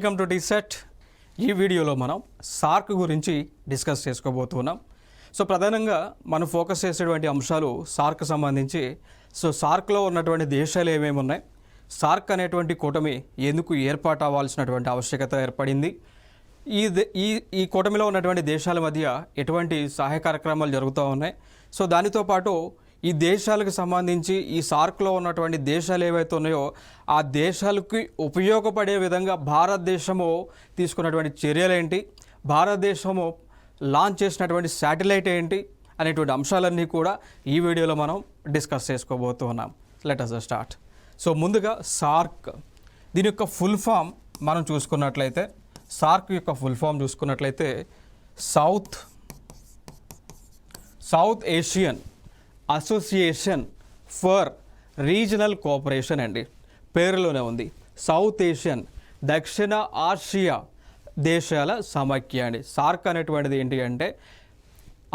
Welcome to టీసెట్. ఈ వీడియోలో మనం సార్క్ గురించి డిస్కస్ చేసుకోబోతున్నాం. సో ప్రధానంగా మనం ఫోకస్ చేసేటువంటి అంశాలు సార్క్ సంబంధించి. సో సార్క్లో ఉన్నటువంటి దేశాలు ఏమేమి ఉన్నాయి, సార్క్ అనేటువంటి కూటమి ఎందుకు ఏర్పాటు అవ్వాల్సినటువంటి ఆవశ్యకత ఏర్పడింది, ఈ కూటమిలో ఉన్నటువంటి దేశాల మధ్య ఎటువంటి సహాయ కార్యక్రమాలు జరుగుతూ ఉన్నాయి, సో దానితో పాటు ఈ దేశాలకు సంబంధించి ఈ సార్క్లో ఉన్నటువంటి దేశాలు ఏవైతే ఉన్నాయో ఆ దేశాలకి ఉపయోగపడే విధంగా భారతదేశము తీసుకున్నటువంటి చర్యలు ఏంటి, భారతదేశము లాంచ్ చేసినటువంటి శాటిలైట్ ఏంటి అనేటువంటి అంశాలన్నీ కూడా ఈ వీడియోలో మనం డిస్కస్ చేసుకోబోతున్నాం. Let us start. సో ముందుగా సార్క్, దీని యొక్క ఫుల్ ఫామ్ మనం చూసుకున్నట్లయితే, సార్క్ యొక్క ఫుల్ ఫామ్ చూసుకున్నట్లయితే South Asian Association for Regional Cooperation అండి. పేరులోనే ఉంది సౌత్ ఏషియన్, దక్షిణ ఆసియా దేశాల సమైక్య అండి. సార్క్ అనేటువంటిది ఏంటి అంటే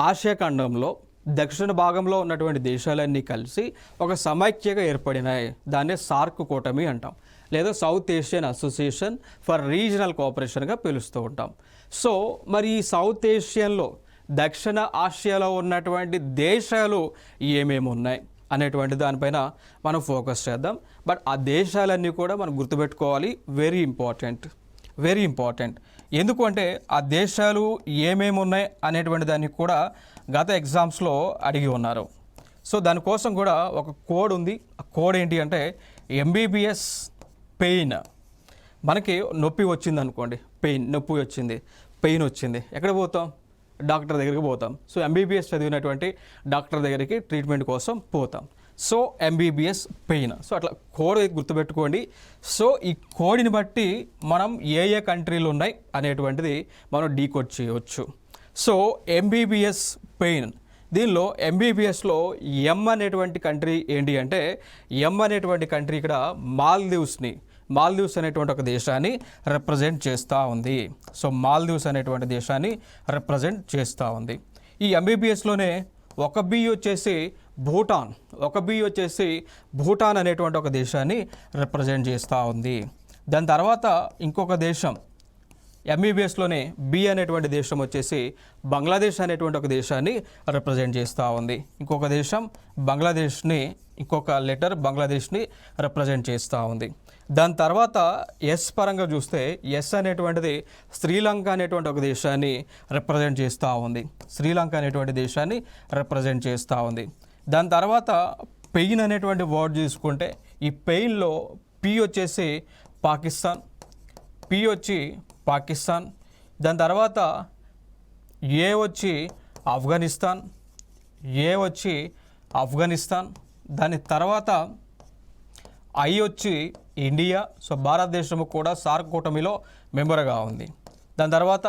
ఆసియా ఖండంలో దక్షిణ భాగంలో ఉన్నటువంటి దేశాలన్నీ కలిసి ఒక సమైక్యగా ఏర్పడినాయి. దాన్నే సార్క్ కూటమి అంటాం, లేదా South Asian Association for Regional కోఆపరేషన్గా పిలుస్తూ ఉంటాం. సో మరి ఈ సౌత్ ఏషియన్లో దక్షిణ ఆసియాలో ఉన్నటువంటి దేశాలు ఏమేమి ఉన్నాయి అనేటువంటి దానిపైన మనం ఫోకస్ చేద్దాం. బట్ ఆ దేశాలన్నీ కూడా మనం గుర్తుపెట్టుకోవాలి, వెరీ ఇంపార్టెంట్. ఎందుకు అంటే ఆ దేశాలు ఏమేమి ఉన్నాయి అనేటువంటి దాన్ని కూడా గత ఎగ్జామ్స్లో అడిగి ఉన్నారు. సో దానికోసం కూడా ఒక కోడ్ ఉంది. ఆ కోడ్ ఏంటి అంటే ఎంబీబీఎస్ పెయిన్. మనకి నొప్పి వచ్చింది అనుకోండి, పెయిన్ వచ్చింది, ఎక్కడ పోతాం? డాక్టర్ దగ్గరికి పోతాం. సో ఎంబీబీఎస్ చదివినటువంటి డాక్టర్ దగ్గరికి ట్రీట్మెంట్ కోసం పోతాం. So MBBS pain. సో అట్లా కోడ్ గుర్తుపెట్టుకోండి. సో ఈ కోడ్ని బట్టి మనం ఏ కంట్రీలు ఉన్నాయి అనేటువంటిది మనం డీకోడ్ చేయవచ్చు. సో ఎంబీబీఎస్ పెయిన్, దీనిలో ఎంబీబీఎస్లో ఎం అనేటువంటి కంట్రీ ఏంటి అంటే, ఎం అనేటువంటి కంట్రీ ఇక్కడ మాల్దీవ్స్ అనేటువంటి ఒక దేశాన్ని రిప్రజెంట్ చేస్తూ ఉంది. సో మాల్దీవ్స్ అనేటువంటి దేశాన్ని రిప్రజెంట్ చేస్తూ ఉంది. ఈ ఎంబీబీఎస్లోనే ఒక బి వచ్చేసి భూటాన్ అనేటువంటి ఒక దేశాన్ని రిప్రజెంట్ చేస్తూ ఉంది. దాని తర్వాత ఇంకొక దేశం ఎంబీబీఎస్లోనే బి అనేటువంటి దేశం వచ్చేసి బంగ్లాదేశ్ అనేటువంటి ఒక దేశాన్ని రిప్రజెంట్ చేస్తూ ఉంది. ఇంకొక దేశం ఇంకొక లెటర్ బంగ్లాదేశ్ని రిప్రజెంట్ చేస్తూ ఉంది. దాని తర్వాత ఎస్ పరంగా చూస్తే ఎస్ అనేటువంటిది శ్రీలంక అనేటువంటి ఒక దేశాన్ని రిప్రజెంట్ చేస్తూ ఉంది. దాని తర్వాత పెయిన్ అనేటువంటి వర్డ్ చూసుకుంటే ఈ పెయిన్లో పి వచ్చేసి పాకిస్తాన్, దాని తర్వాత ఏ వచ్చి ఆఫ్ఘనిస్తాన్, దాని తర్వాత ఐ వచ్చి ఇండియా. సో భారతదేశము కూడా సార్క్ కూటమిలో మెంబర్గా ఉంది. దాని తర్వాత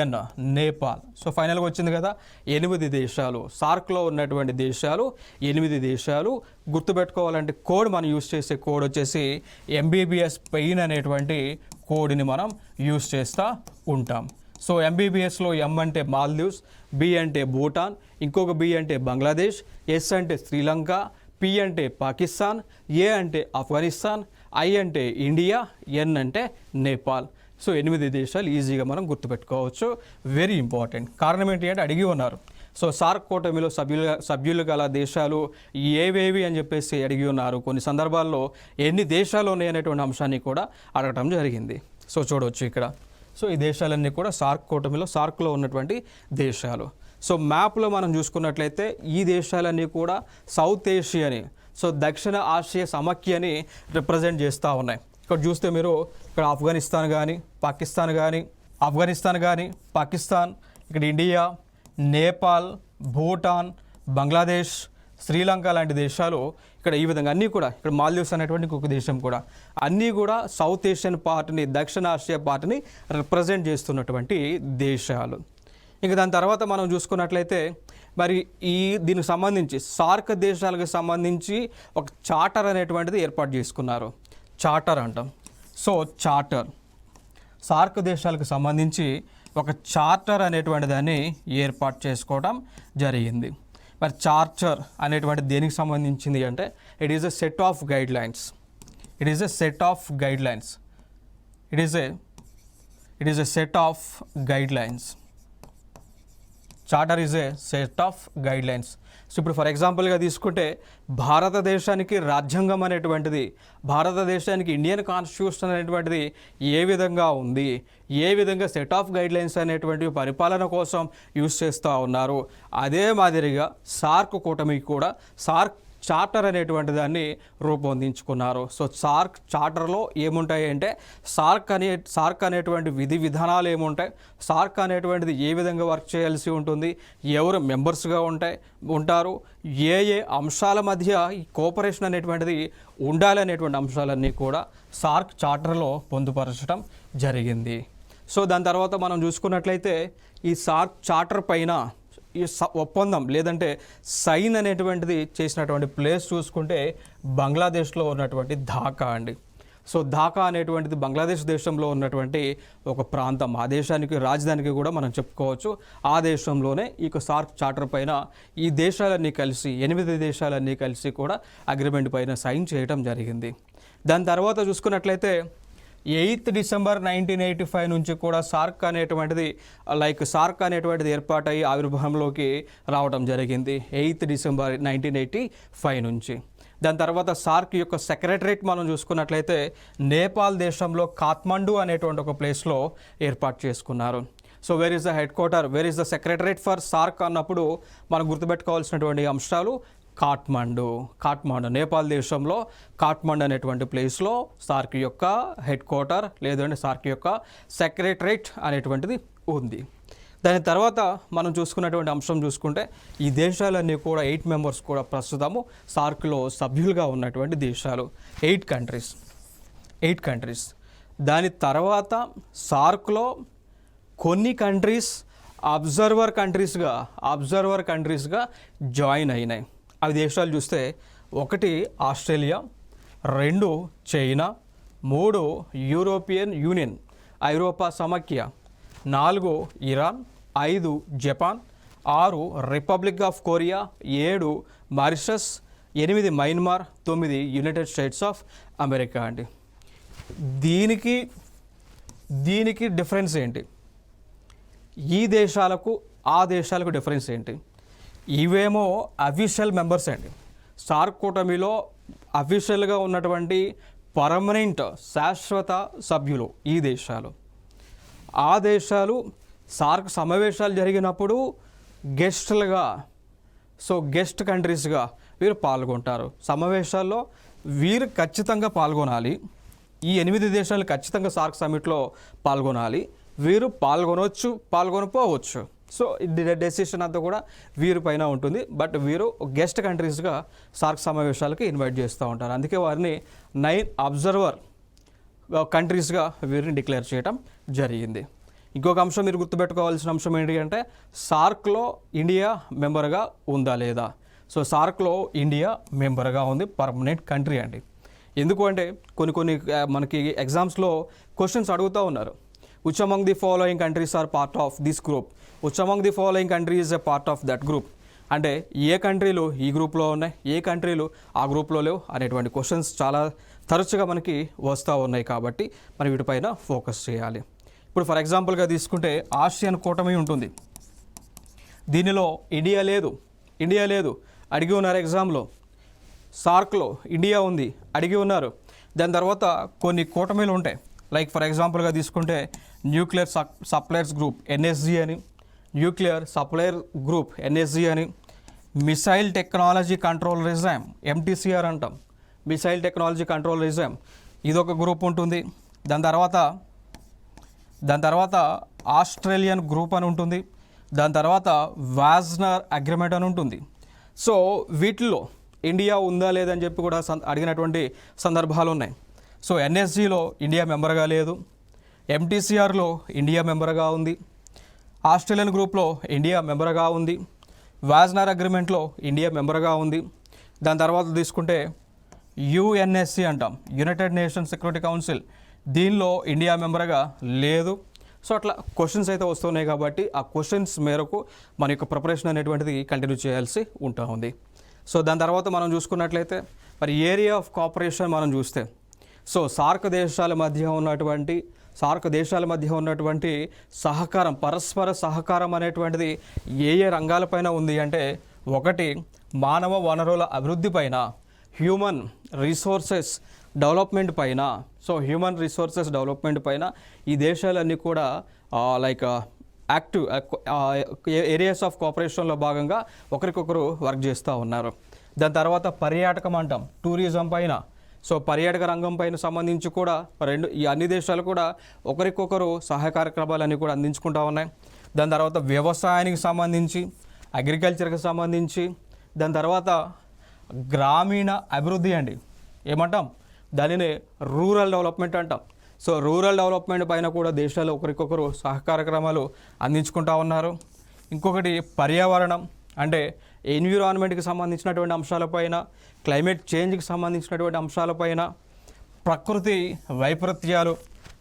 ఎన్ నేపాల్. సో ఫైనల్గా వచ్చింది కదా 8 దేశాలు. సార్క్లో ఉన్నటువంటి దేశాలు 8 దేశాలు. గుర్తుపెట్టుకోవాలంటే కోడ్ మనం యూజ్ చేసే కోడ్ వచ్చేసి ఎంబీబీఎస్ పెయిన్ అనేటువంటి కోడ్ని మనం యూజ్ చేస్తూ ఉంటాం. సో ఎంబీబీఎస్లో ఎం అంటే మాల్దీవ్స్, బి అంటే భూటాన్, ఇంకొక బి అంటే బంగ్లాదేశ్, ఎస్ అంటే శ్రీలంక, పి అంటే పాకిస్తాన్, ఏ అంటే ఆఫ్ఘనిస్తాన్, ఐ అంటే ఇండియా, ఎన్ అంటే నేపాల్. సో 8 దేశాలు ఈజీగా మనం గుర్తుపెట్టుకోవచ్చు. Very important. కారణం ఏంటి అంటే అడిగి ఉన్నారు. సో సార్క్ కూటమిలో సభ్యులు గల దేశాలు ఏవేవి అని చెప్పేసి అడిగి ఉన్నారు. కొన్ని సందర్భాల్లో ఎన్ని దేశాలు ఉన్నాయి అనేటువంటి అంశాన్ని కూడా అడగటం జరిగింది. సో చూడవచ్చు ఇక్కడ. సో ఈ దేశాలన్నీ కూడా సార్క్లో ఉన్నటువంటి దేశాలు. సో మ్యాప్లో మనం చూసుకున్నట్లయితే ఈ దేశాలన్నీ కూడా సౌత్ ఏషియాని, సో దక్షిణ ఆసియా సమైక్యని రిప్రజెంట్ చేస్తూ ఉన్నాయి. ఇక్కడ చూస్తే మీరు ఇక్కడ ఆఫ్ఘనిస్తాన్ కానీ పాకిస్తాన్, ఇక్కడ ఇండియా, నేపాల్, భూటాన్, బంగ్లాదేశ్, శ్రీలంక లాంటి దేశాలు ఇక్కడ ఈ విధంగా అన్నీ కూడా, ఇక్కడ మాల్దీవ్స్ అనేటువంటి ఇంకొక దేశం కూడా, అన్నీ కూడా సౌత్ ఏషియన్ పార్ట్ని, దక్షిణ ఆసియా పార్ట్ని రిప్రజెంట్ చేస్తున్నటువంటి దేశాలు. ఇంకా దాని తర్వాత మనం చూసుకున్నట్లయితే మరి దీనికి సంబంధించి సార్క్ దేశాలకు సంబంధించి ఒక చార్టర్ అనేటువంటిది ఏర్పాటు చేసుకున్నారు. చార్టర్ అంటాం. సో సార్క్ దేశాలకు సంబంధించి ఒక చార్టర్ అనేటువంటి దాన్ని ఏర్పాటు చేసుకోవడం జరిగింది. మరి చార్టర్ అనేటువంటి దేనికి సంబంధించింది అంటే it is a set of guide lines. It is a set of guide lines. Charter is a set of guide lines. So ఇప్పుడు ఫర్ ఎగ్జాంపుల్గా తీసుకుంటే భారతదేశానికి రాజ్యాంగం అనేటువంటిది, భారతదేశానికి ఇండియన్ కాన్స్టిట్యూషన్ అనేటువంటిది ఏ విధంగా ఉంది, ఏ విధంగా సెట్ ఆఫ్ గైడ్ లైన్స్ అనేటువంటివి పరిపాలన కోసం యూజ్ చేస్తూ ఉన్నారు, అదే మాదిరిగా సార్క్ కూటమికి కూడా సార్క్ చార్టర్ అనేటువంటి దాన్ని రూపొందించుకున్నారు. సో సార్క్ చార్టర్లో ఏముంటాయి అంటే సార్క్ అనేటువంటి విధి విధానాలు ఏముంటాయి, సార్క్ అనేటువంటిది ఏ విధంగా వర్క్ చేయాల్సి ఉంటుంది, ఎవరు మెంబర్స్గా ఉంటారు, ఏ అంశాల మధ్య ఈ కోఆపరేషన్ అనేటువంటిది ఉండాలి అనేటువంటి అంశాలన్నీ కూడా సార్క్ చార్టర్లో పొందుపరచడం జరిగింది. సో దాని తర్వాత మనం చూసుకున్నట్లయితే ఈ సార్క్ చార్టర్ పైన ఈ ఒప్పందం లేదంటే సైన్ అనేటువంటిది చేసినటువంటి ప్లేస్ చూసుకుంటే బంగ్లాదేశ్లో ఉన్నటువంటి ఢాకా అండి. సో ఢాకా అనేటువంటిది బంగ్లాదేశ్ దేశంలో ఉన్నటువంటి ఒక ప్రాంతం. ఆ దేశానికి రాజధానికి కూడా మనం చెప్పుకోవచ్చు. ఆ దేశంలోనే ఈ సార్క్ చార్టర్ పైన ఈ దేశాలన్నీ కలిసి 8 దేశాలన్నీ కలిసి కూడా అగ్రిమెంట్ పైన సైన్ చేయడం జరిగింది. దాని తర్వాత చూసుకున్నట్లయితే 8 డిసెంబర్ 1985 నుంచి కూడా సార్క్ అనేటువంటిది ఏర్పాటై ఆవిర్భావంలోకి రావడం జరిగింది 8 డిసెంబర్ 1985 నుంచి. దాని తర్వాత సార్క్ యొక్క సెక్రటరేట్ మనం చూసుకున్నట్లయితే నేపాల్ దేశంలో కాఠ్మండు అనేటువంటి ఒక ప్లేస్లో ఏర్పాటు చేసుకున్నారు. So where is the head quarter, where is the secretariat for SAARC అన్నప్పుడు మనం గుర్తుపెట్టుకోవాల్సినటువంటి అంశాలు కాఠ్మండు నేపాల్ దేశంలో కాఠ్మండు అనేటువంటి ప్లేస్లో సార్క్ యొక్క హెడ్ క్వార్టర్ లేదంటే సార్క్ యొక్క సెక్రటరేట్ అనేటువంటిది ఉంది. దాని తర్వాత మనం చూసుకున్నటువంటి అంశం చూసుకుంటే ఈ దేశాలన్నీ కూడా 8 మెంబర్స్ కూడా ప్రస్తుతము సార్క్లో సభ్యులుగా ఉన్నటువంటి దేశాలు 8 కంట్రీస్. దాని తర్వాత సార్క్లో కొన్ని కంట్రీస్ అబ్జర్వర్ కంట్రీస్గా జాయిన్ అయినాయి. అవి దేశాలు చూస్తే 1 ఆస్ట్రేలియా, 2 చైనా, 3 యూరోపియన్ యూనియన్ ఐరోపా సమాఖ్య, 4 Iran, 5 Japan, 6 republic of Korea, 7 Mauritius, 8 Myanmar, 9 United states of America అండి. దీనికి డిఫరెన్స్ ఏంటి, ఈ దేశాలకు ఆ దేశాలకు డిఫరెన్స్ ఏంటి? ఇవేమో అఫీషియల్ మెంబర్స్ అండి. సార్క్ కూటమిలో అఫీషియల్గా ఉన్నటువంటి పర్మనెంట్ శాశ్వత సభ్యులు ఈ దేశాలు. ఆ దేశాలు సార్క్ సమావేశాలు జరిగినప్పుడు గెస్ట్ కంట్రీస్గా వీరు పాల్గొంటారు. సమావేశాల్లో వీరు ఖచ్చితంగా పాల్గొనాలి. ఈ 8 దేశాలు ఖచ్చితంగా సార్క్ సమిట్లో పాల్గొనాలి. వీరు పాల్గొనవచ్చు, పాల్గొనపోవచ్చు. సో డెసిషన్ అంతా కూడా వీరి పైన ఉంటుంది. బట్ వీరు గెస్ట్ కంట్రీస్గా సార్క్ సమావేశాలకి ఇన్వైట్ చేస్తూ ఉంటారు. అందుకే వారిని 9 అబ్జర్వర్ కంట్రీస్గా వీరిని డిక్లేర్ చేయడం జరిగింది. ఇంకొక అంశం మీరు గుర్తుపెట్టుకోవాల్సిన అంశం ఏంటి అంటే సార్క్లో ఇండియా మెంబర్గా ఉందా లేదా. సో సార్క్లో ఇండియా మెంబర్గా ఉంది, పర్మనెంట్ కంట్రీ అండి. ఎందుకు అంటే కొన్ని మనకి ఎగ్జామ్స్లో క్వశ్చన్స్ అడుగుతూ ఉన్నారు. which among the following countries are part of this group, which among the following countries is a part of that group. అంటే ఏ కంట్రీలు ఈ గ్రూప్లో ఉన్నాయి, ఏ కంట్రీలు ఆ గ్రూప్లో లేవు అనేటువంటి క్వశ్చన్స్ చాలా తరచుగా మనకి వస్తూ ఉన్నాయి. కాబట్టి మనం వీటిపైన ఫోకస్ చేయాలి. ఇప్పుడు ఫర్ ఎగ్జాంపుల్గా తీసుకుంటే ఆసియన్ కూటమి ఉంటుంది. దీనిలో ఇండియా లేదు అడిగి ఉన్నారు ఎగ్జామ్లో. సార్క్లో ఇండియా ఉంది అడిగి ఉన్నారు. దాని తర్వాత కొన్ని కూటమిలు ఉంటాయి. లైక్ ఫర్ ఎగ్జాంపుల్గా తీసుకుంటే న్యూక్లియర్ సప్లయర్స్ గ్రూప్ NSG అని, న్యూక్లియర్ సప్లయర్ గ్రూప్ NSG అని, missile technology control regime MTCR అంటాం. మిసైల్ టెక్నాలజీ కంట్రోల్ రిజైమ్ ఇదొక గ్రూప్ ఉంటుంది. దాని తర్వాత ఆస్ట్రేలియన్ గ్రూప్ అని ఉంటుంది. దాని తర్వాత వాజ్నర్ అగ్రిమెంట్ అని ఉంటుంది. సో వీటిల్లో ఇండియా ఉందా లేదని చెప్పి కూడా అడిగినటువంటి సందర్భాలు ఉన్నాయి. సో NSGలో ఇండియా మెంబర్గా లేదు, MTCRలో ఇండియా మెంబర్గా ఉంది, ఆస్ట్రేలియన్ గ్రూప్లో ఇండియా మెంబర్గా ఉంది, వాజ్నర్ అగ్రిమెంట్లో ఇండియా మెంబర్గా ఉంది. దాని తర్వాత తీసుకుంటే UNSC అంటాం, యునైటెడ్ నేషన్స్ సెక్యూరిటీ కౌన్సిల్, దీనిలో ఇండియా మెంబర్గా లేదు. సో అట్లా క్వశ్చన్స్ అయితే వస్తున్నాయి కాబట్టి ఆ క్వశ్చన్స్ మేరకు మన యొక్క ప్రిపరేషన్ అనేటువంటిది కంటిన్యూ చేయాల్సి ఉంటా ఉంది. సో దాని తర్వాత మనం చూసుకున్నట్లయితే మరి ఏరియా ఆఫ్ కోఆపరేషన్ మనం చూస్తే సో సార్క్ దేశాల మధ్య ఉన్నటువంటి సార్క్ దేశాల మధ్య ఉన్నటువంటి సహకారం, పరస్పర సహకారం అనేటువంటిది ఏ ఏ రంగాలపైన ఉంది అంటే, ఒకటి మానవ వనరుల అభివృద్ధి పైన, హ్యూమన్ రిసోర్సెస్ డెవలప్మెంట్ పైన. సో హ్యూమన్ రిసోర్సెస్ డెవలప్మెంట్ పైన ఈ దేశాలన్నీ కూడా లైక్ యాక్టివ్ ఏరియాస్ ఆఫ్ కోఆపరేషన్లో భాగంగా ఒకరికొకరు వర్క్ చేస్తూ ఉన్నారు. దాని తర్వాత పర్యాటకం అంటాం, టూరిజం పైన. సో పర్యాటక రంగం పైన సంబంధించి కూడా ఈ అన్ని దేశాలు కూడా ఒకరికొకరు సహాయ కార్యక్రమాలన్నీ కూడా అందించుకుంటూ ఉన్నాయి. దాని తర్వాత వ్యవసాయానికి సంబంధించి, అగ్రికల్చర్కి సంబంధించి, దాని తర్వాత గ్రామీణ అభివృద్ధి అండి, ఏమంటాం దానిని రూరల్ డెవలప్మెంట్ అంటాం. సో రూరల్ డెవలప్మెంట్ పైన కూడా దేశాలు ఒకరికొకరు సహకార్యక్రమాలు అందించుకుంటూ ఉన్నారు. ఇంకొకటి పర్యావరణం అంటే ఎన్విరాన్మెంట్కి సంబంధించినటువంటి అంశాలపైన, క్లైమేట్ చేంజ్కి సంబంధించినటువంటి అంశాలపైన, ప్రకృతి వైపరీత్యాలు,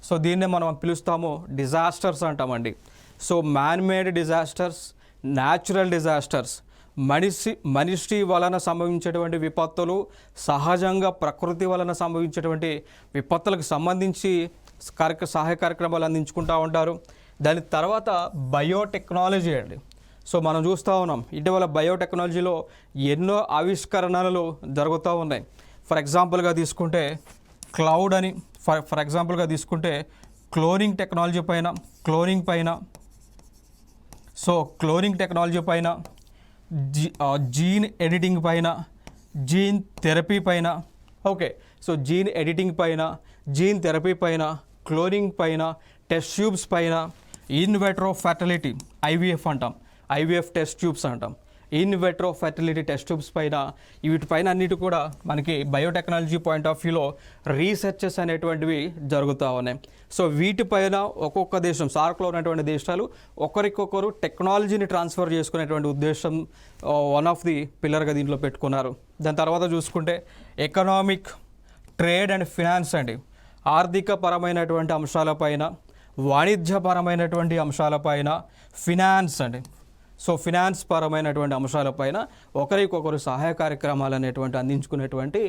సో దీన్నే మనం పిలుస్తాము డిజాస్టర్స్ అంటామండి. So man made disasters, natural disasters, మనిషి వలన సంభవించేటువంటి విపత్తులు, సహజంగా ప్రకృతి వలన సంభవించేటువంటి విపత్తులకు సంబంధించి సహాయ కార్యక్రమాలు అందించుకుంటూ ఉంటారు. దాని తర్వాత బయోటెక్నాలజీ అండి. సో మనం చూస్తూ ఉన్నాం ఇటీవల బయోటెక్నాలజీలో ఎన్నో ఆవిష్కరణలు జరుగుతూ ఉన్నాయి. ఫర్ ఎగ్జాంపుల్గా తీసుకుంటే క్లౌడ్ అని, ఫర్ ఎగ్జాంపుల్గా తీసుకుంటే క్లోనింగ్ టెక్నాలజీ పైన, సో క్లోనింగ్ టెక్నాలజీ పైన, జీన్ ఎడిటింగ్ పైన, జీన్ థెరపీ పైన. ఓకే, సో జీన్ ఎడిటింగ్ పైన, జీన్ థెరపీ పైన, క్లోనింగ్ పైన, టెస్ట్ ట్యూబ్స్ పైన, ఇన్ విట్రో ఫెర్టిలిటీ IVF అంటాం, IVF టెస్ట్ ట్యూబ్స్ అంటాం, in vitro fertility test tubes పైన, వీటిపైన అన్నిటి కూడా మనకి బయోటెక్నాలజీ పాయింట్ ఆఫ్ వ్యూలో రీసెర్చెస్ అనేటువంటివి జరుగుతూ ఉన్నాయి. సో వీటిపైన ఒక్కొక్క దేశం, సార్క్లో ఉన్నటువంటి దేశాలు ఒకరికొకరు టెక్నాలజీని ట్రాన్స్ఫర్ చేసుకునేటువంటి ఉద్దేశం వన్ ఆఫ్ ది పిల్లర్గా దీంట్లో పెట్టుకున్నారు. దాని తర్వాత చూసుకుంటే ఎకనామిక్, ట్రేడ్ అండ్ ఫినాన్స్ అండి, ఆర్థిక పరమైనటువంటి అంశాలపైన, వాణిజ్యపరమైనటువంటి అంశాలపైన, ఫినాన్స్ అండి. సో ఫినాన్స్ పరమైనటువంటి అంశాలపైన ఒకరికొకరు సహాయ కార్యక్రమాలు అనేటువంటి అందించుకునేటువంటి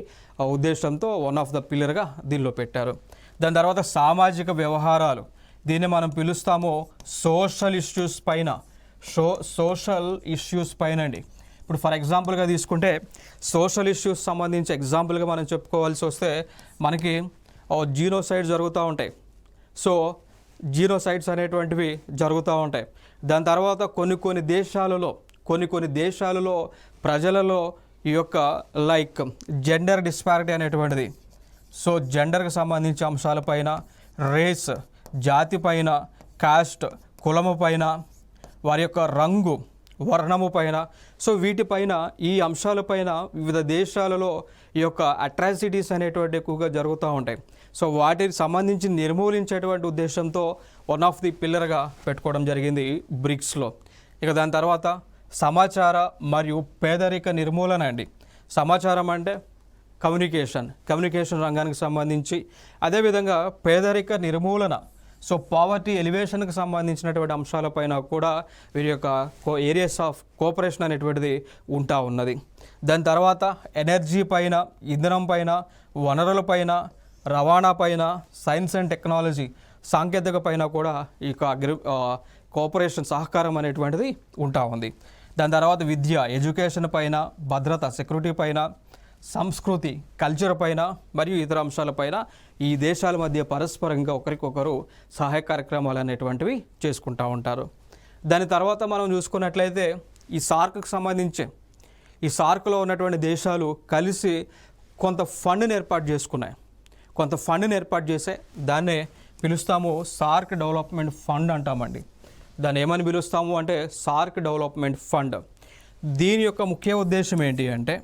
ఉద్దేశంతో వన్ ఆఫ్ ద పిల్లర్గా దీనిలో పెట్టారు. దాని తర్వాత సామాజిక వ్యవహారాలు, దీన్ని మనం పిలుస్తాము సోషల్ ఇష్యూస్ పైన, సోషల్ ఇష్యూస్ పైన అండి. ఇప్పుడు ఫర్ ఎగ్జాంపుల్గా తీసుకుంటే సోషల్ ఇష్యూస్ సంబంధించి ఎగ్జాంపుల్గా మనం చెప్పుకోవాల్సి వస్తే మనకి జీనోసైడ్ జరుగుతూ ఉంటాయి. సో జీనోసైడ్స్ అనేటువంటివి జరుగుతూ ఉంటాయి. దాని తర్వాత కొన్ని దేశాలలో ప్రజలలో ఈ యొక్క లైక్ జెండర్ డిస్పారిటీ అనేటువంటిది, సో జెండర్కి సంబంధించి అంశాలపైన, రేస్ జాతి పైన, కాస్ట్ కులము పైన, వారి యొక్క రంగు వర్ణము పైన, సో వీటిపైన ఈ అంశాలపైన వివిధ దేశాలలో ఈ యొక్క అట్రాసిటీస్ అనేటువంటి ఎక్కువగా జరుగుతూ ఉంటాయి. సో వాటికి సంబంధించి నిర్మూలించేటువంటి ఉద్దేశంతో వన్ ఆఫ్ ది పిల్లర్గా పెట్టుకోవడం జరిగింది బ్రిక్స్లో. ఇక దాని తర్వాత సమాచార మరియు పేదరిక నిర్మూలన అండి. సమాచారం అంటే కమ్యూనికేషన్ రంగానికి సంబంధించి, అదేవిధంగా పేదరిక నిర్మూలన, సో పావర్టీ ఎలివేషన్కి సంబంధించినటువంటి అంశాలపైన కూడా వీరి యొక్క ఏరియాస్ ఆఫ్ కోఆపరేషన్ అనేటువంటిది ఉంటా ఉన్నది. దాని తర్వాత ఎనర్జీ పైన, ఇంధనం పైన, వనరుల పైన, రవాణా పైన, సైన్స్ అండ్ టెక్నాలజీ సాంకేతిక పైన కూడా ఈ కోఆపరేషన్ సహకారం అనేటువంటిది ఉంటా ఉంది. దాని తర్వాత విద్య, ఎడ్యుకేషన్ పైన, భద్రత, సెక్యూరిటీ పైన, సంస్కృతి, కల్చర్ పైన మరియు ఇతర అంశాలపైన ఈ దేశాల మధ్య పరస్పరంగా ఒకరికొకరు సహాయ కార్యక్రమాలు అనేటువంటివి చేసుకుంటూ ఉంటారు. దాని తర్వాత మనం చూసుకున్నట్లయితే ఈ సార్క్కి సంబంధించి ఈ సార్క్లో ఉన్నటువంటి దేశాలు కలిసి కొంత ఫండ్ని ఏర్పాటు చేసే దాన్నే పిలుస్తాము సార్క్ డెవలప్మెంట్ ఫండ్ అంటామండి. దాన్ని ఏమని పిలుస్తాము అంటే సార్క్ డెవలప్మెంట్ ఫండ్. దీని యొక్క ముఖ్య ఉద్దేశం ఏంటి అంటే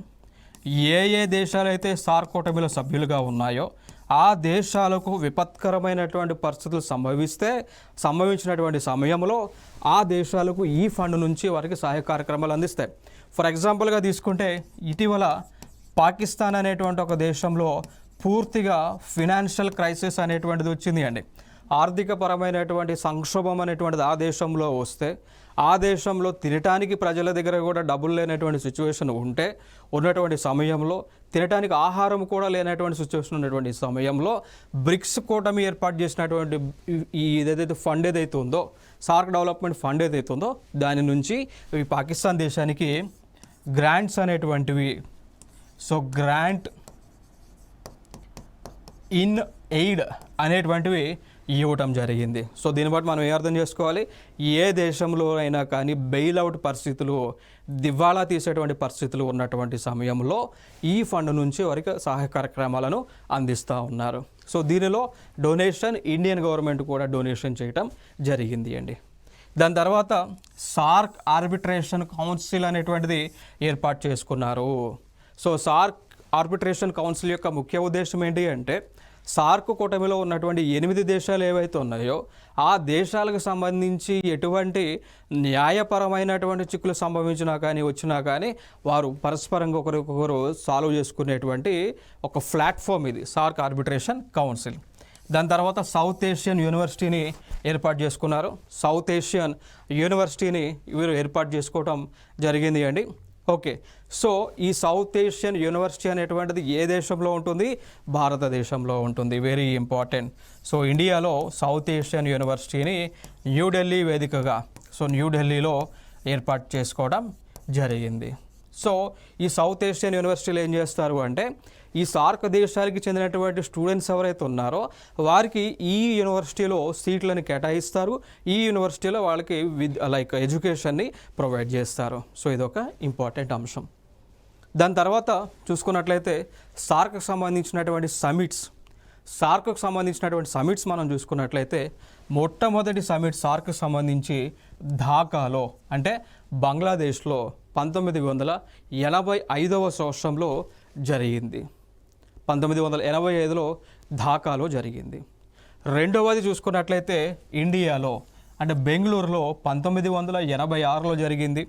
ఏ దేశాలైతే సార్క్ కూటమిలో సభ్యులుగా ఉన్నాయో ఆ దేశాలకు విపత్కరమైనటువంటి పరిస్థితులు సంభవించినటువంటి సమయంలో ఆ దేశాలకు ఈ ఫండ్ నుంచి వారికి సహాయ కార్యక్రమాలు అందిస్తాయి. ఫర్ ఎగ్జాంపుల్గా తీసుకుంటే ఇటీవల పాకిస్తాన్ అనేటువంటి ఒక దేశంలో పూర్తిగా ఫినాన్షియల్ క్రైసిస్ అనేటువంటిది వచ్చింది అండి. ఆర్థిక పరమైనటువంటి సంక్షోభం అనేటువంటిది ఆ దేశంలో వస్తే, ఆ దేశంలో తినటానికి ప్రజల దగ్గర కూడా డబ్బులు లేనటువంటి సిచ్యువేషన్ ఉంటే, ఉన్నటువంటి సమయంలో తినటానికి ఆహారం కూడా లేనటువంటి సిచ్యువేషన్ ఉన్నటువంటి సమయంలో బ్రిక్స్ కూటమి ఏర్పాటు చేసినటువంటి ఈ ఏదైతే ఫండ్ ఏదైతే ఉందో, సార్క్ డెవలప్మెంట్ ఫండ్ ఏదైతే ఉందో, దాని నుంచి ఈ పాకిస్తాన్ దేశానికి గ్రాంట్స్ అనేటువంటివి, సో గ్రాంట్ ఇన్ ఎయిడ్ అనేటువంటివి ఇవ్వటం జరిగింది. సో దీన్ని బట్టి మనం ఏ అర్థం చేసుకోవాలి, ఏ దేశంలో అయినా కానీ బెయిల్అవుట్ పరిస్థితులు, దివాళా తీసేటువంటి పరిస్థితులు ఉన్నటువంటి సమయంలో ఈ ఫండ్ నుంచి వారికి సహాయ కార్యక్రమాలను అందిస్తూ ఉన్నారు. సో దీనిలో డొనేషన్ ఇండియన్ గవర్నమెంట్ కూడా డొనేషన్ చేయటం జరిగింది అండి. దాని తర్వాత సార్క్ ఆర్బిట్రేషన్ కౌన్సిల్ అనేటువంటిది ఏర్పాటు చేసుకున్నారు. సో సార్క్ ఆర్బిట్రేషన్ కౌన్సిల్ యొక్క ముఖ్య ఉద్దేశం ఏంటి అంటే, సార్క్ కూటమిలో ఉన్నటువంటి 8 దేశాలు ఏవైతే ఉన్నాయో ఆ దేశాలకు సంబంధించి ఎటువంటి న్యాయపరమైనటువంటి చిక్కులు సంభవించినా కానీ వచ్చినా కానీ వారు పరస్పరంగా ఒకరికొకరు సాల్వ్ చేసుకునేటువంటి ఒక ప్లాట్ఫామ్ ఇది సార్క్ ఆర్బిట్రేషన్ కౌన్సిల్. దాని తర్వాత సౌత్ ఏషియన్ యూనివర్సిటీని ఏర్పాటు చేసుకున్నారు. సౌత్ ఏషియన్ యూనివర్సిటీని వీరు ఏర్పాటు చేసుకోవటం జరిగింది అండి. ఓకే, సో ఈ సౌత్ ఏషియన్ యూనివర్సిటీ అనేటువంటిది ఏ దేశంలో ఉంటుంది? భారతదేశంలో ఉంటుంది. Very important. సో ఇండియాలో సౌత్ ఏషియన్ యూనివర్సిటీని న్యూఢిల్లీ వేదికగా, సో న్యూఢిల్లీలో ఏర్పాటు చేసుకోవడం జరిగింది. సో ఈ సౌత్ ఏషియన్ యూనివర్సిటీలు ఏం చేస్తారు అంటే, ఈ సార్క్ దేశాలకి చెందినటువంటి స్టూడెంట్స్ ఎవరైతే ఉన్నారో వారికి ఈ యూనివర్సిటీలో సీట్లను కేటాయిస్తారు. ఈ యూనివర్సిటీలో వాళ్ళకి ఎడ్యుకేషన్ని ప్రొవైడ్ చేస్తారు. సో ఇదొక ఇంపార్టెంట్ అంశం. దాని తర్వాత చూసుకున్నట్లయితే సార్క్కి సంబంధించినటువంటి సమిట్స్ మనం చూసుకున్నట్లయితే మొట్టమొదటి సమిట్ సార్క్కి సంబంధించి ఢాకాలో అంటే బంగ్లాదేశ్లో 1985వ సంవత్సరంలో జరిగింది. 1985లో ఢాకాలో జరిగింది. రెండవది చూసుకున్నట్లయితే ఇండియాలో అంటే బెంగళూరులో 1986లో జరిగింది.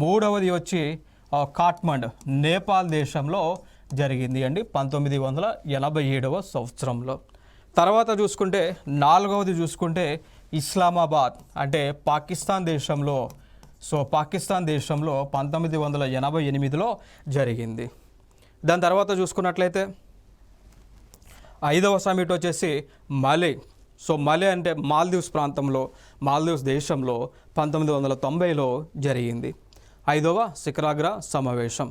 మూడవది వచ్చి కాట్మండ్ నేపాల్ దేశంలో జరిగింది అండి 1987వ సంవత్సరంలో. తర్వాత చూసుకుంటే నాలుగవది చూసుకుంటే ఇస్లామాబాద్ అంటే పాకిస్తాన్ దేశంలో, సో పాకిస్తాన్ దేశంలో 1988లో జరిగింది. దాని తర్వాత చూసుకున్నట్లయితే ఐదవ సమిట్ వచ్చేసి మలే. సో మలే అంటే మాల్దీవ్స్ ప్రాంతంలో, మాల్దీవ్స్ దేశంలో 1990లో జరిగింది. ఐదవ శిఖరాగ్ర సమావేశం.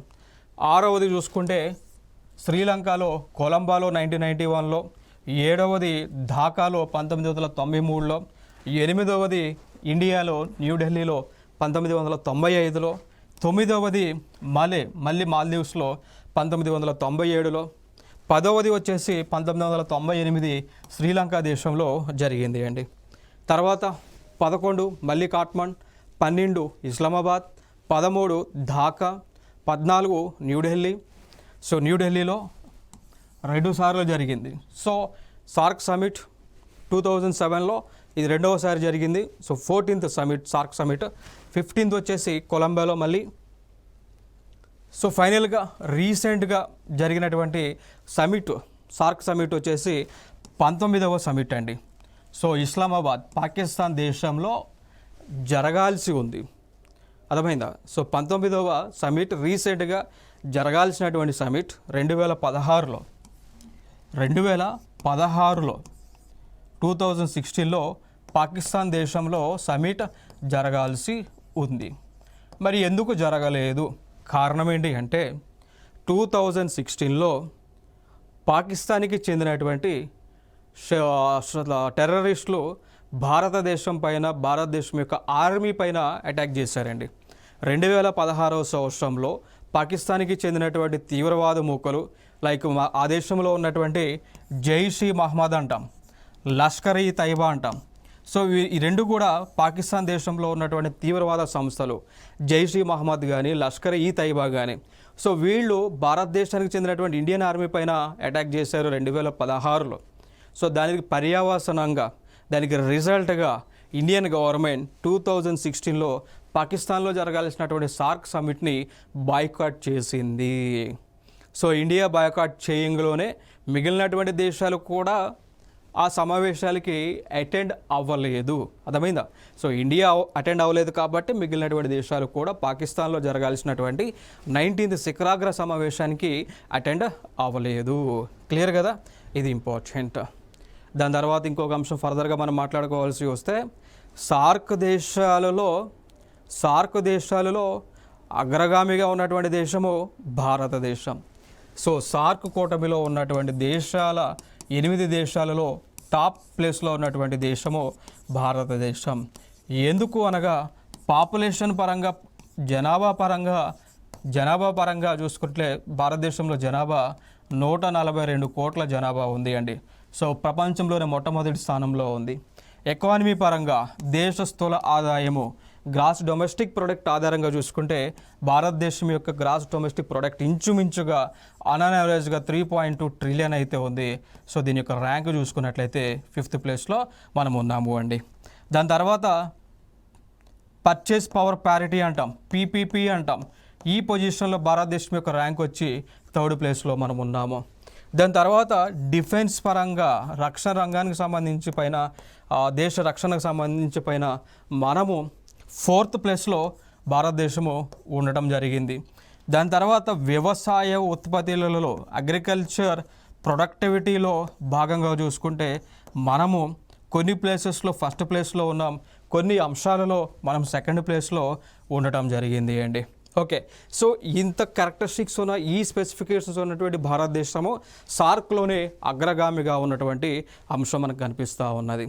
ఆరవది చూసుకుంటే శ్రీలంకలో కొలంబాలో 1991లో, ఏడవది ఢాకాలో 1993లో, ఎనిమిదవది ఇండియాలో న్యూఢిల్లీలో 1995లో, తొమ్మిదవది మళ్ళీ మాల్దీవ్స్లో 1997లో, పదవది వచ్చేసి 1998 శ్రీలంక దేశంలో జరిగింది అండి. తర్వాత 11 మళ్ళీ కాట్మండ్, 12 ఇస్లామాబాద్, 13 ఢాకా, 14 న్యూఢిల్లీ. సో న్యూఢిల్లీలో 2 సార్లు జరిగింది. సో సార్క్ సమిట్ 2007లో ఇది రెండవసారి జరిగింది. So 14th summit SAARC summit. 15th వచ్చేసి కొలంబోలో మళ్ళీ. సో ఫైనల్గా రీసెంట్గా జరిగినటువంటి సమిట్ సార్క్ సమిట్ వచ్చేసి 19వ సమిట్ అండి. సో ఇస్లామాబాద్ పాకిస్తాన్ దేశంలో జరగాల్సి ఉంది, అర్థమైందా? సో 19వ సమిట్ రీసెంట్గా జరగాల్సినటువంటి సమిట్ 2016లో 2016లో పాకిస్తాన్ దేశంలో సమిట్ జరగాల్సి ఉంది. మరి ఎందుకు జరగలేదు? కారణం ఏంటి అంటే 2016లో పాకిస్తాన్కి చెందినటువంటి టెర్రరిస్టులు భారతదేశం పైన, భారతదేశం యొక్క ఆర్మీ పైన అటాక్ చేశారండి. 2016వ సంవత్సరంలో పాకిస్తాన్కి చెందినటువంటి తీవ్రవాద మూకలు ఆ దేశంలో ఉన్నటువంటి జైష్ ఈ మహమ్మద్ అంటాం, లష్కర్ ఈ తైబా అంటాం. సో ఈ రెండు కూడా పాకిస్తాన్ దేశంలో ఉన్నటువంటి తీవ్రవాద సంస్థలు, జైష్ ఈ మహమ్మద్ కానీ లష్కర్ ఈ తైబా కానీ. సో వీళ్ళు భారతదేశానికి చెందినటువంటి ఇండియన్ ఆర్మీ పైన అటాక్ చేశారు 2016లో. సో దానికి పర్యవసానంగా, దానికి రిజల్ట్గా ఇండియన్ గవర్నమెంట్ 2016లో పాకిస్తాన్లో జరగాల్సినటువంటి సార్క్ సమిట్ని బాయ్కాట్ చేసింది. సో ఇండియా బాయ్కాట్ చేయంలోనే మిగిలినటువంటి దేశాలు కూడా ఆ సమావేశాలకి అటెండ్ అవ్వలేదు. అర్థమైందా? సో ఇండియా అటెండ్ అవ్వలేదు కాబట్టి మిగిలినటువంటి దేశాలు కూడా పాకిస్తాన్లో జరగాల్సినటువంటి 19th శిఖరాగ్ర సమావేశానికి అటెండ్ అవ్వలేదు. క్లియర్ కదా? ఇది ఇంపార్టెంట్. దాని తర్వాత ఇంకొక అంశం ఫర్దర్గా మనం మాట్లాడుకోవాల్సి వస్తే సార్క్ దేశాలలో అగ్రగామిగా ఉన్నటువంటి దేశము భారతదేశం. సో సార్క్ కూటమిలో ఉన్నటువంటి 8 దేశాలలో టాప్ ప్లేస్లో ఉన్నటువంటి దేశము భారతదేశం. ఎందుకు అనగా పాపులేషన్ పరంగా జనాభా పరంగా చూసుకుంటే భారతదేశంలో జనాభా 142 కోట్ల జనాభా ఉంది అండి. సో ప్రపంచంలోనే మొట్టమొదటి స్థానంలో ఉంది. ఎకానమీ పరంగా దేశ స్థూల ఆదాయము గ్రాస్ డొమెస్టిక్ ప్రొడక్ట్ ఆధారంగా చూసుకుంటే భారతదేశం యొక్క గ్రాస్ డొమెస్టిక్ ప్రొడక్ట్ ఇంచుమించుగా ఆన్ యావరేజ్గా 3.2 ట్రిలియన్ అయితే ఉంది. సో దీని యొక్క ర్యాంక్ చూసుకున్నట్లయితే 5th ప్లేస్లో మనం ఉన్నాము అండి. దాని తర్వాత పర్చేస్ పవర్ ప్యారిటీ అంటాం, పీపీపీ అంటాం. ఈ పొజిషన్లో భారతదేశం యొక్క ర్యాంక్ వచ్చి 3rd ప్లేస్లో మనం ఉన్నాము. దాని తర్వాత డిఫెన్స్ పరంగా రక్షణ రంగానికి సంబంధించి పైన దేశ రక్షణకు సంబంధించి పైన మనము 4th ప్లేస్లో భారతదేశము ఉండటం జరిగింది. దాని తర్వాత వ్యవసాయ ఉత్పత్తులలో అగ్రికల్చర్ ప్రొడక్టివిటీలో భాగంగా చూసుకుంటే మనము కొన్ని ప్లేసెస్లో 1st ప్లేస్లో ఉన్నాం, కొన్ని అంశాలలో మనం 2nd ప్లేస్లో ఉండటం జరిగింది అండి. ఓకే, సో ఇంత క్యారెక్టరిస్టిక్స్ ఉన్న ఈ స్పెసిఫికేషన్స్ ఉన్నటువంటి భారతదేశము సార్క్లోనే అగ్రగామిగా ఉన్నటువంటి అంశం మనకు కనిపిస్తూ ఉన్నది.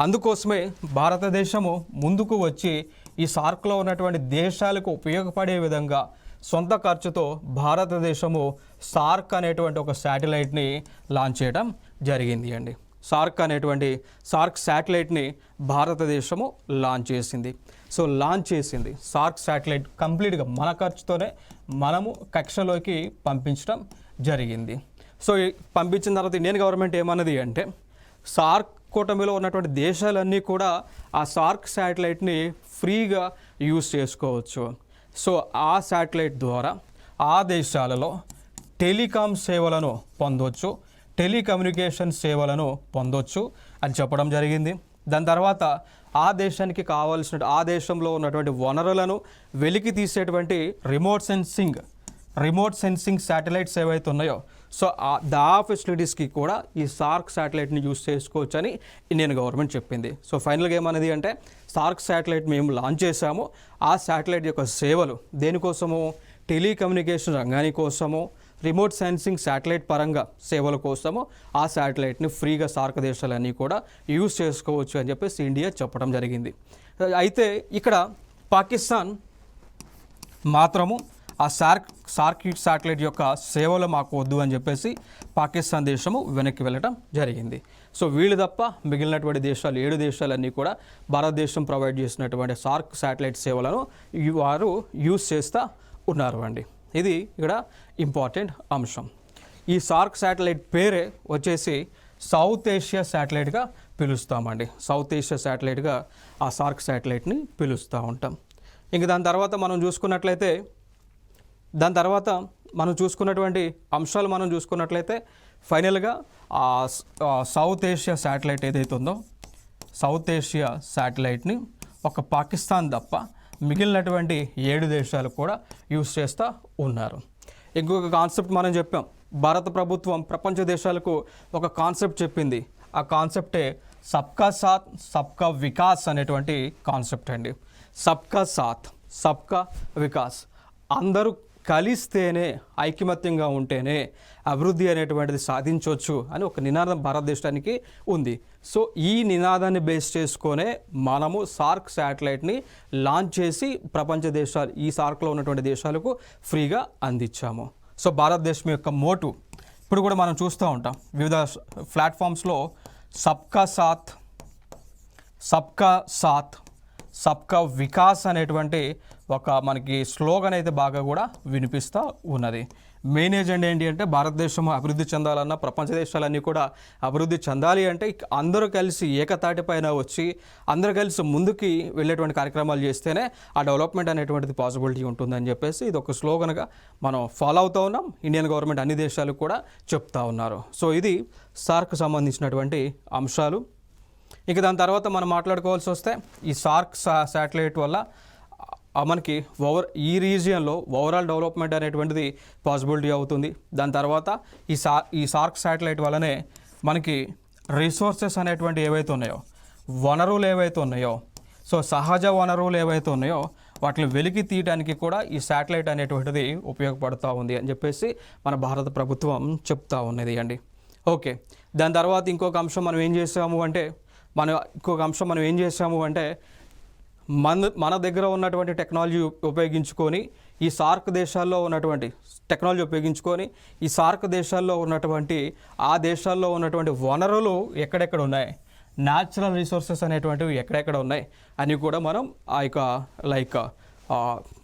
అందుకోసమే భారతదేశము ముందుకు వచ్చి ఈ సార్క్లో ఉన్నటువంటి దేశాలకు ఉపయోగపడే విధంగా సొంత ఖర్చుతో భారతదేశము సార్క్ అనేటువంటి ఒక శాటిలైట్ని లాంచ్ చేయడం జరిగింది అండి. సార్క్ శాటిలైట్ని భారతదేశము లాంచ్ చేసింది. సార్క్ శాటిలైట్ కంప్లీట్గా మన ఖర్చుతోనే మనము కక్షలోకి పంపించడం జరిగింది. సో పంపించిన తర్వాత ఇండియన్ గవర్నమెంట్ ఏమన్నది అంటే సార్క్ కూటమిలో ఉన్నటువంటి దేశాలన్నీ కూడా ఆ సార్క్ శాటిలైట్ని ఫ్రీగా యూజ్ చేసుకోవచ్చు. సో ఆ శాటిలైట్ ద్వారా ఆ దేశాలలో టెలికాం సేవలను పొందవచ్చు, టెలికమ్యూనికేషన్ సేవలను పొందొచ్చు అని చెప్పడం జరిగింది. దాని తర్వాత ఆ దేశానికి కావాల్సిన ఆ దేశంలో ఉన్నటువంటి వనరులను వెలికి తీసేటువంటి రిమోట్ సెన్సింగ్ శాటిలైట్స్ ఏవైతే ఉన్నాయో సో ఆ ఫెసిలిటీస్కి కూడా ఈ సార్క్ శాటిలైట్ని యూజ్ చేసుకోవచ్చు అని ఇండియన్ గవర్నమెంట్ చెప్పింది. సో ఫైనల్గా ఏమన్నది అంటే సార్క్ శాటిలైట్ మేము లాంచ్ చేశాము, ఆ శాటిలైట్ యొక్క సేవలు దేనికోసము, టెలికమ్యూనికేషన్ రంగాని కోసము, రిమోట్ సెన్సింగ్ శాటిలైట్ పరంగా సేవల కోసము ఆ శాటిలైట్ని ఫ్రీగా సార్క్ దేశాలన్నీ కూడా యూజ్ చేసుకోవచ్చు అని చెప్పేసి ఇండియా చెప్పడం జరిగింది. అయితే ఇక్కడ పాకిస్తాన్ మాత్రము ఆ సార్క్ శాటిలైట్ యొక్క సేవలు మాకు వద్దు అని చెప్పేసి పాకిస్తాన్ దేశము వెనక్కి వెళ్ళటం జరిగింది. సో వీళ్ళు తప్ప మిగిలినటువంటి దేశాలు 7 దేశాలన్నీ కూడా భారతదేశం ప్రొవైడ్ చేసినటువంటి సార్క్ శాటిలైట్ సేవలను వారు యూజ్ చేస్తూ ఉన్నారు అండి. ఇది ఇక్కడ ఇంపార్టెంట్ అంశం. ఈ సార్క్ శాటిలైట్ పేరే వచ్చేసి సౌత్ ఏషియా శాటిలైట్గా పిలుస్తామండి. సౌత్ ఏషియా శాటిలైట్గా ఆ సార్క్ శాటిలైట్ని పిలుస్తూ ఉంటాం. ఇంక దాని తర్వాత మనం చూసుకున్నటువంటి అంశాలు మనం చూసుకున్నట్లయితే ఫైనల్గా సౌత్ ఏషియా శాటిలైట్ ఏదైతే ఉందో సౌత్ ఏషియా శాటిలైట్ని ఒక పాకిస్తాన్ తప్ప మిగిలినటువంటి 7 దేశాలు కూడా యూజ్ చేస్తూ ఉన్నారు. ఇంకొక కాన్సెప్ట్ మనం చెప్పాం, భారత ప్రభుత్వం ప్రపంచ దేశాలకు ఒక కాన్సెప్ట్ చెప్పింది. ఆ కాన్సెప్టే సబ్కా సాత్ సబ్కా వికాస్ అనేటువంటి కాన్సెప్ట్ అండి. సబ్కా సాత్ సబ్కా వికాస్, అందరూ కలిస్తేనే ఐకమత్యంగా ఉంటేనే అభివృద్ధి అనేటువంటిది సాధించవచ్చు అని ఒక నినాదం భారతదేశానికి ఉంది. సో ఈ నినాదాన్ని బేస్ చేసుకొనే మనము సార్క్ శాటిలైట్ని లాంచ్ చేసి ప్రపంచ దేశాలు ఈ సార్క్లో ఉన్నటువంటి దేశాలకు ఫ్రీగా అందించాము. సో భారతదేశం యొక్క మోటు ఇప్పుడు కూడా మనం చూస్తూ ఉంటాం వివిధ ప్లాట్ఫామ్స్లో సబ్కా సాత్ సబ్కా వికాస్ అనేటువంటి ఒక మనకి స్లోగన్ అయితే బాగా కూడా వినిపిస్తూ ఉన్నది. మెయిన్ ఏజెండా ఏంటి అంటే భారతదేశం అభివృద్ధి చెందాలన్నా ప్రపంచ దేశాలన్నీ కూడా అభివృద్ధి చెందాలి అంటే అందరూ కలిసి ఏకతాటిపైన వచ్చి అందరూ కలిసి ముందుకి వెళ్ళేటువంటి కార్యక్రమాలు చేస్తేనే ఆ డెవలప్మెంట్ అనేటువంటిది పాసిబిలిటీ ఉంటుందని చెప్పేసి ఇది ఒక స్లోగన్గా మనం ఫాలో అవుతూ ఉన్నాం. ఇండియన్ గవర్నమెంట్ అన్ని దేశాలకు కూడా చెప్తా ఉన్నారు. సో ఇది సార్క్ సంబంధించినటువంటి అంశాలు. ఇక దాని తర్వాత మనం మాట్లాడుకోవాల్సి వస్తే ఈ సార్క్ శాటిలైట్ వల్ల మనకి ఈ రీజియన్లో ఓవరాల్ డెవలప్మెంట్ అనేటువంటిది పాసిబిలిటీ అవుతుంది. దాని తర్వాత ఈ సార్క్ శాటిలైట్ వల్లనే మనకి రిసోర్సెస్ అనేటువంటి ఏవైతే ఉన్నాయో, వనరులు ఏవైతే ఉన్నాయో, సో సహజ వనరులు ఏవైతే ఉన్నాయో వాటిని వెలికి తీయడానికి కూడా ఈ శాటిలైట్ అనేటువంటిది ఉపయోగపడుతూ ఉంది అని చెప్పేసి మన భారత ప్రభుత్వం చెప్తా ఉన్నది అండి. ఓకే, దాని తర్వాత ఇంకొక అంశం మనం ఏం చేసాము అంటే మన దగ్గర ఉన్నటువంటి టెక్నాలజీ ఉపయోగించుకొని ఈ సార్క్ దేశాల్లో ఉన్నటువంటి టెక్నాలజీ ఉపయోగించుకొని ఈ సార్క్ దేశాల్లో ఉన్నటువంటి ఆ దేశాల్లో ఉన్నటువంటి వనరులు ఎక్కడెక్కడ ఉన్నాయి, న్యాచురల్ రిసోర్సెస్ అనేటువంటివి ఎక్కడెక్కడ ఉన్నాయి అని కూడా మనం ఆ యొక్క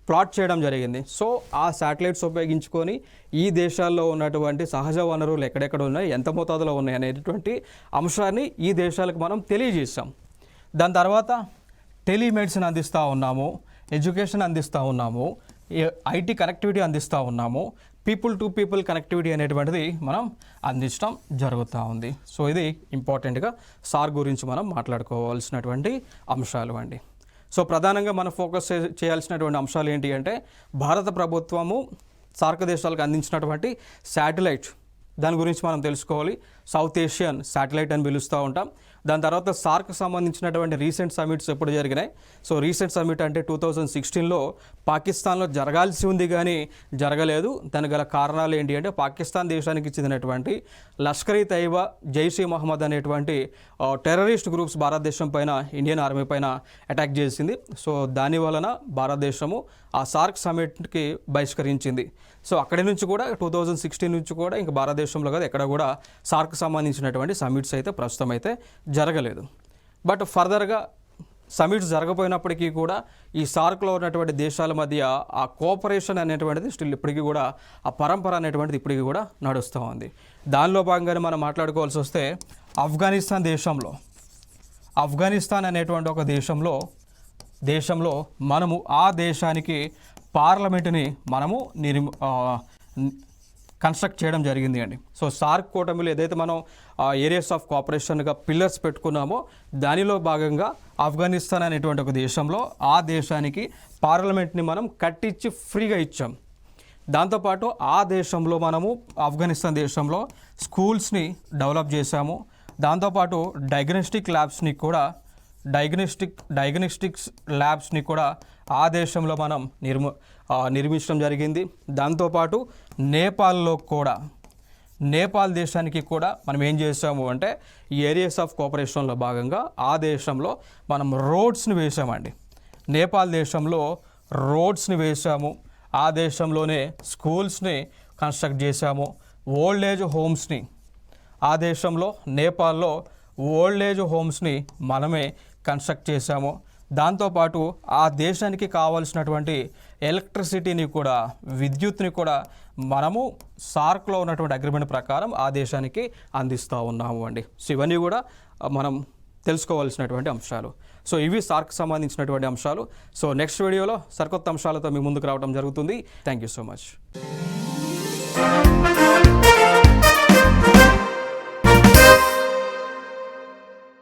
ప్లాట్ చేయడం జరిగింది. సో ఆ శాటిలైట్స్ ఉపయోగించుకొని ఈ దేశాల్లో ఉన్నటువంటి సహజ వనరులు ఎక్కడెక్కడ ఉన్నాయి, ఎంత మోతాదులో ఉన్నాయి అనేటువంటి అంశాన్ని ఈ దేశాలకు మనం తెలియజేసాం. దాని తర్వాత టెలిమెడిసిన్ అందిస్తూ ఉన్నాము, ఎడ్యుకేషన్ అందిస్తూ ఉన్నాము, ఐటీ కనెక్టివిటీ అందిస్తూ ఉన్నాము, పీపుల్ టు పీపుల్ కనెక్టివిటీ అనేటువంటిది మనం అందించడం జరుగుతూ ఉంది. సో ఇది ఇంపార్టెంట్గా సార్ గురించి మనం మాట్లాడుకోవాల్సినటువంటి అంశాలు అండి. సో ప్రధానంగా మనం ఫోకస్ చేయాల్సినటువంటి అంశాలు ఏంటి అంటే భారత ప్రభుత్వము సార్క్ దేశాలకు అందించినటువంటి శాటిలైట్ దాని గురించి మనం తెలుసుకోవాలి. సౌత్ ఏషియన్ శాటిలైట్ అని పిలుస్తూ ఉంటాం. దాని తర్వాత సార్క్ సంబంధించినటువంటి రీసెంట్ సమిట్స్ ఎప్పుడు జరిగినాయి. సో రీసెంట్ సమిట్ అంటే 2016లో పాకిస్తాన్లో జరగాల్సి ఉంది కానీ జరగలేదు. దానికి గల కారణాలు ఏంటి అంటే పాకిస్తాన్ దేశానికి చెందినటువంటి లష్కర్ ఈ తైబా, జైష్ ఈ మహమ్మద్ అనేటువంటి టెర్రరిస్ట్ గ్రూప్స్ భారతదేశం పైన, ఇండియన్ ఆర్మీ పైన అటాక్ చేసింది. సో దాని వలన భారతదేశము ఆ సార్క్ సమిట్కి బహిష్కరించింది. సో అక్కడి నుంచి కూడా 2016 నుంచి కూడా ఇంకా భారతదేశంలో కదా ఎక్కడ కూడా సార్క్ సంబంధించినటువంటి సమిట్స్ అయితే ప్రస్తుతం అయితే జరగలేదు. బట్ ఫర్దర్గా సమిట్స్ జరగపోయినప్పటికీ కూడా ఈ సార్క్లో ఉన్నటువంటి దేశాల మధ్య ఆ కోఆపరేషన్ అనేటువంటిది స్టిల్ ఇప్పటికీ కూడా ఆ పరంపర అనేటువంటిది ఇప్పటికీ కూడా నడుస్తూ ఉంది. దానిలో భాగంగానే మనం మాట్లాడుకోవాల్సి వస్తే ఆఫ్ఘనిస్తాన్ అనేటువంటి ఒక దేశంలో మనము ఆ దేశానికి పార్లమెంటుని మనము కన్స్ట్రక్ట్ చేయడం జరిగింది అండి. సో సార్క్ కూటమిలో ఏదైతే మనం ఏరియాస్ ఆఫ్ కోఆపరేషన్గా పిల్లర్స్ పెట్టుకున్నామో దానిలో భాగంగా ఆఫ్ఘనిస్తాన్ అనేటువంటి ఒక దేశంలో ఆ దేశానికి పార్లమెంట్ని మనం కట్టించి ఫ్రీగా ఇచ్చాం. దాంతోపాటు ఆ దేశంలో మనము ఆఫ్ఘనిస్తాన్ దేశంలో స్కూల్స్ని డెవలప్ చేశాము. దాంతోపాటు డయాగ్నోస్టిక్స్ ల్యాబ్స్ని కూడా ఆ దేశంలో మనం నిర్మించడం జరిగింది. దాంతోపాటు నేపాల్ దేశానికి కూడా మనం ఏం చేసాము అంటే ఈ ఏరియాస్ ఆఫ్ కోఆపరేషన్లో భాగంగా ఆ దేశంలో మనం రోడ్స్ని వేసామండి. నేపాల్ దేశంలో రోడ్స్ని వేసాము, ఆ దేశంలోనే స్కూల్స్ని కన్స్ట్రక్ట్ చేశాము. ఓల్డ్ ఏజ్ హోమ్స్ని ఆ దేశంలో నేపాల్లో ఓల్డ్ ఏజ్ హోమ్స్ని మనమే కన్స్ట్రక్ట్ చేశాము. దాంతోపాటు ఆ దేశానికి కావాల్సినటువంటి ఎలక్ట్రిసిటీని కూడా, విద్యుత్ని కూడా మనము సార్క్లో ఉన్నటువంటి అగ్రిమెంట్ ప్రకారం ఆ దేశానికి అందిస్తూ ఉన్నాము అండి. సో ఇవన్నీ కూడా మనం తెలుసుకోవాల్సినటువంటి అంశాలు. సో ఇవి సార్క్ సంబంధించినటువంటి అంశాలు. సో నెక్స్ట్ వీడియోలో సరికొత్త అంశాలతో మీ ముందుకు రావడం జరుగుతుంది. Thank you so much.